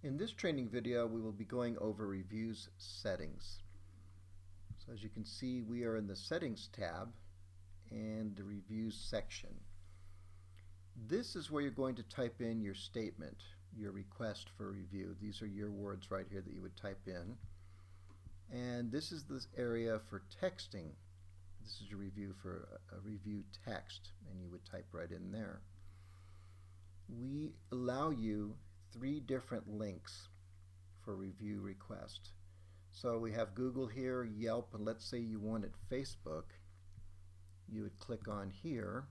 In this training video, we will be going over reviews settings. So as you can see, we are in the Settings tab and the Reviews section. This is where you're going to type in your statement, your request for review. These are your words right here that you would type in. And this is the area for texting. This is your review for a review text, and you would type right in there. We allow you 3 different links for review request. So we have Google here, Yelp, and let's say you wanted Facebook. You would click on here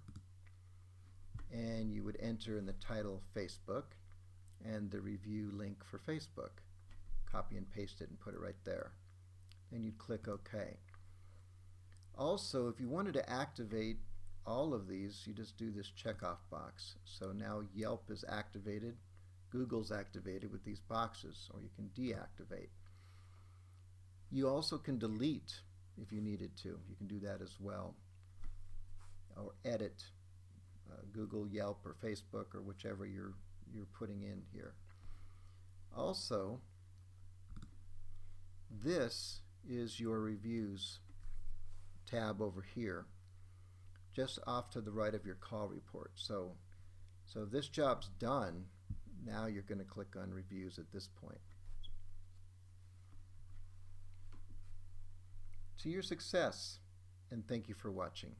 and you would enter in the title Facebook and the review link for Facebook. Copy and paste it and put it right there. Then you'd click OK. Also, if you wanted to activate all of these, you just do this checkoff box. So now Yelp is activated, Google's activated with these boxes, or you can deactivate. You also can delete if you needed to. You can do that as well. Or edit Google, Yelp, or Facebook, or whichever you're putting in here. Also, this is your reviews tab over here, just off to the right of your call report. So if this job's done, now you're going to click on reviews at this point. To your success, and thank you for watching.